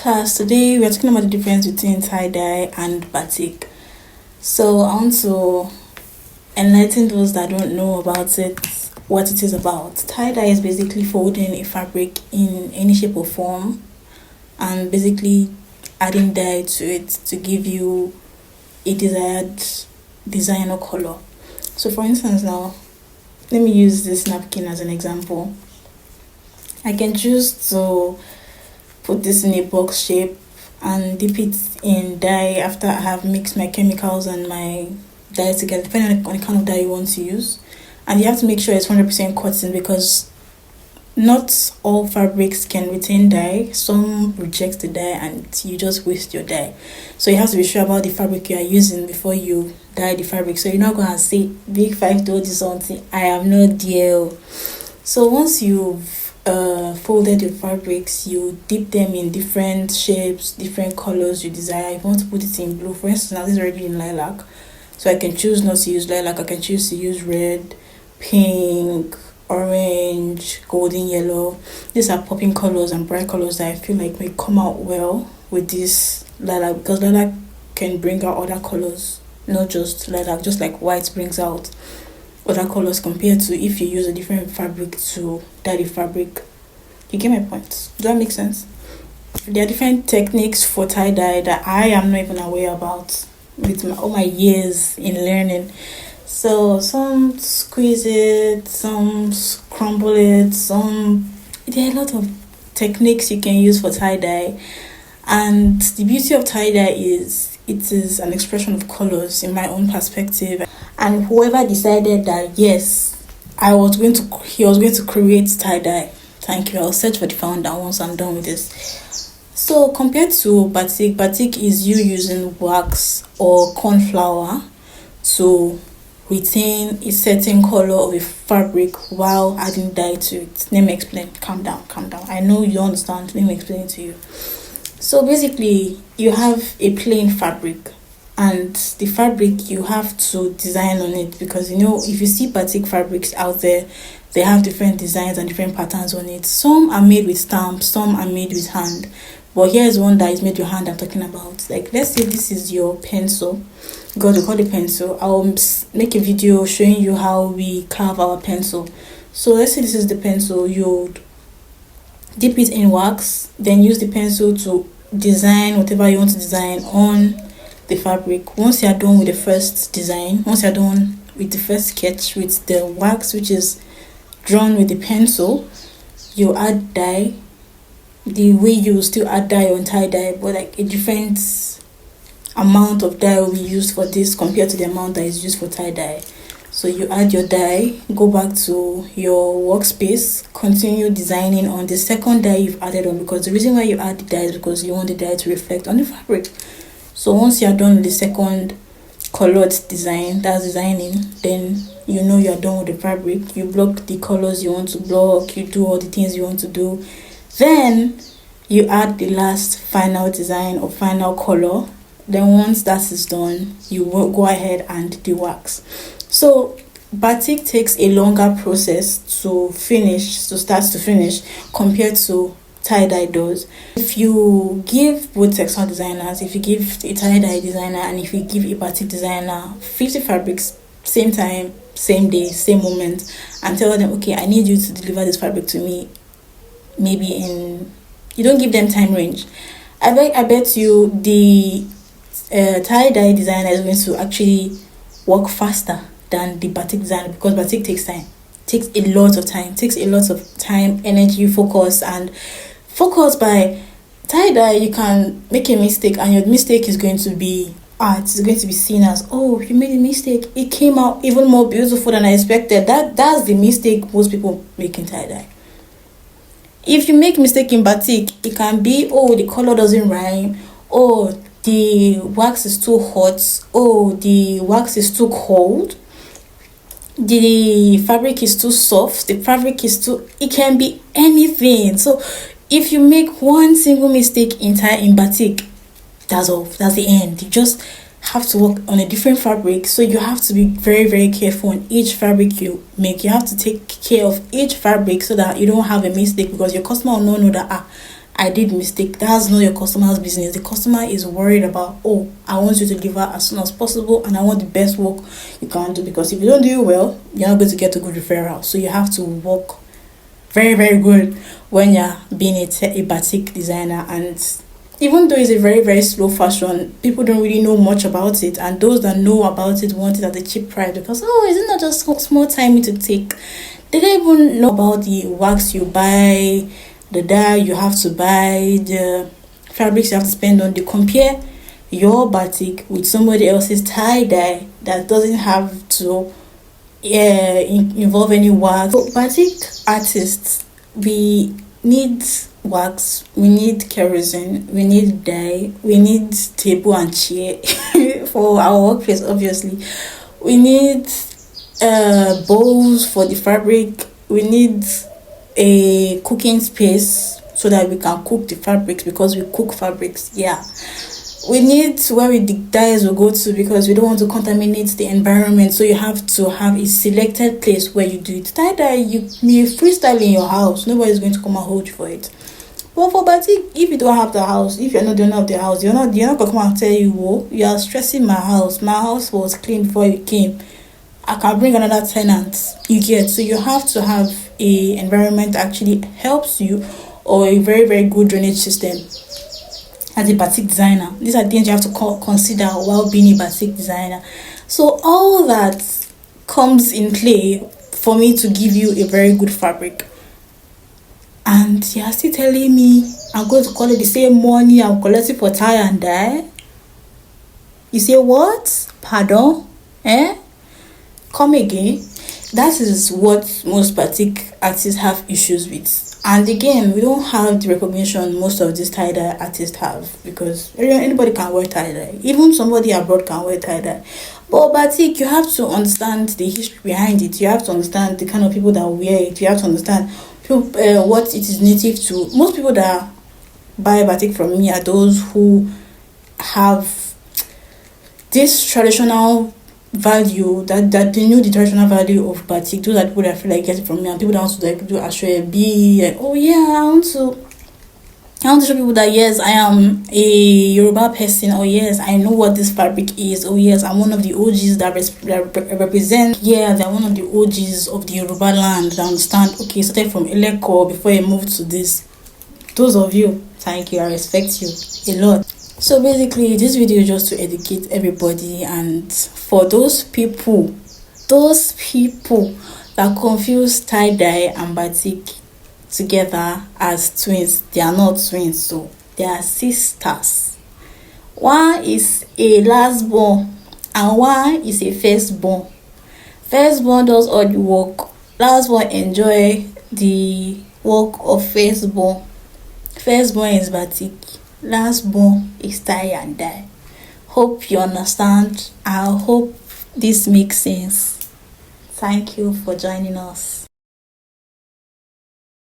class. Today we are talking about the difference between tie-dye and batik. So I want to enlighten those that don't know about it, what it is about. Tie-dye is basically folding a fabric in any shape or form and basically adding dye to it to give you a desired design or color. So for instance now, let me use this napkin as an example. I can choose to put this in a box shape and dip it in dye after I have mixed my chemicals and my dye together, depending on the kind of dye you want to use. And you have to make sure it's 100% cotton because not all fabrics can retain dye. Some reject the dye and you just waste your dye. So you have to be sure about the fabric you are using before you dye the fabric. So you're not going to say, Big Five told you something. I am not there. So once you've folded your fabrics, you dip them in different shapes, different colors you desire. If you want to put it in blue, for instance, now this is already in lilac, so I can choose not to use lilac. I can choose to use red, pink, orange, golden yellow. These are popping colors and bright colors that I feel like may come out well with this lilac, because lilac can bring out other colors, not just lilac, just like white brings out other colors compared to if you use a different fabric to dye the fabric. You get my point? Does that make sense? There are different techniques for tie-dye that I am not even aware about with all my years in learning. So some squeeze it, some crumble it, there are a lot of techniques you can use for tie-dye. And the beauty of tie-dye is it is an expression of colors in my own perspective. And whoever decided that yes, he was going to create tie-dye, thank you. I'll search for the founder once I'm done with this. So compared to batik is you using wax or corn flour to retain a certain color of a fabric while adding dye to it. Let me explain. Calm down. I know you don't understand. Let me explain it to you. So basically, you have a plain fabric, and the fabric you have to design on it, because if you see batik fabrics out there, they have different designs and different patterns on it. Some are made with stamps, some are made with hand, but here's one that is made with hand I'm talking about. Like, let's say this is your pencil. God, we call it pencil. I'll make a video showing you how we carve our pencil. So let's say this is the pencil. You dip it in wax, then use the pencil to design whatever you want to design on the fabric. Once you are done with the first design, once you are done with the first sketch with the wax which is drawn with the pencil, you add dye the way you still add dye on tie-dye, but like a different amount of dye will be used for this compared to the amount that is used for tie-dye. So you add your dye, go back to your workspace, continue designing on the second dye you've added on, because the reason why you add the dye is because you want the dye to reflect on the fabric. So once you're done with the second colored design, that's designing, then you're done with the fabric. You block the colors you want to block, you do all the things you want to do. Then you add the last final design or final color. Then once that is done, you will go ahead and de-wax. So batik takes a longer process to start to finish compared to tie-dye does. If you give both textile designers, if you give a tie-dye designer and if you give a batik designer 50 fabrics, same time, same day, same moment, and tell them, okay, I need you to deliver this fabric to me, maybe you don't give them time range. I bet you the tie-dye designer is going to actually work faster than the batik designer, because batik takes a lot of time, energy, focus. By tie-dye, you can make a mistake and your mistake is going to be it's going to be seen as, oh, you made a mistake, it came out even more beautiful than I expected. That's the mistake most people make in tie-dye. If you make mistake in batik, it can be, oh, the color doesn't rhyme, oh, the wax is too hot, oh, the wax is too cold, the fabric is too soft, it can be anything. So if you make one single mistake in batik, that's all, that's the end. You just have to work on a different fabric, so you have to be very, very careful on each fabric you make. You have to take care of each fabric so that you don't have a mistake, because your customer will not know that I did mistake. That's not your customer's business. The customer is worried about, oh, I want you to deliver as soon as possible and I want the best work you can do, because if you don't do it well, you're not going to get a good referral. So you have to work very, very good when you're being a batik designer. And even though it's a very, very slow fashion, people don't really know much about it, and those that know about it want it at a cheap price because, oh, is it not just small time to take? They don't even know about the wax you buy, the dye you have to buy, the fabrics you have to spend on. They compare your batik with somebody else's tie-dye that doesn't have to involve any wax. So batik artists, we need wax, we need kerosene, we need dye, we need table and chair for our workplace. Obviously, we need bowls for the fabric, we need a cooking space so that we can cook the fabrics, because we cook fabrics. We need where the dyes will go to, because we don't want to contaminate the environment. So you have to have a selected place where you do it. Tie-dye, you freestyle in your house. Nobody's going to come and hold you for it. But for batik, if you don't have the house, if you're not the owner of the house, you're not going to come and tell you, oh, you are stressing my house. My house was clean before you came. I can bring another tenant. You get. So you have to have a environment that actually helps you, or a very, very good drainage system. As a batik designer, these are things you have to consider while being a batik designer. So all that comes in play for me to give you a very good fabric. And you are still telling me I'm going to call it the same money I'm collecting for tie and dye? You say what? Pardon? Come again? That is what most batik artists have issues with. And again, we don't have the recognition most of these tie-dye artists have, because anybody can wear tie-dye. Even somebody abroad can wear tie-dye. But batik, you have to understand the history behind it. You have to understand the kind of people that wear it. You have to understand what it is native to. Most people that buy batik from me are those who have this traditional value, that they know the traditional value of batik. Those are people that feel like getting from me, and people that want to like do ashwebi, like, oh yeah, I want to show people that yes, I am a Yoruba person, or yes, I know what this fabric is, or yes, I'm one of the OGs that represent, yeah, they're one of the OGs of the Yoruba land that understand, okay, started from Eleko before I moved to this. Those of you, thank you, I respect you a lot. So basically, this video is just to educate everybody, and for those people that confuse tie-dye and batik together as twins, they are not twins, so they are sisters. One is a last born and one is a firstborn. Firstborn does all the work, last born enjoy the work of firstborn. Firstborn is batik, last born is tie and dye. Hope you understand. I hope this makes sense. Thank you for joining us.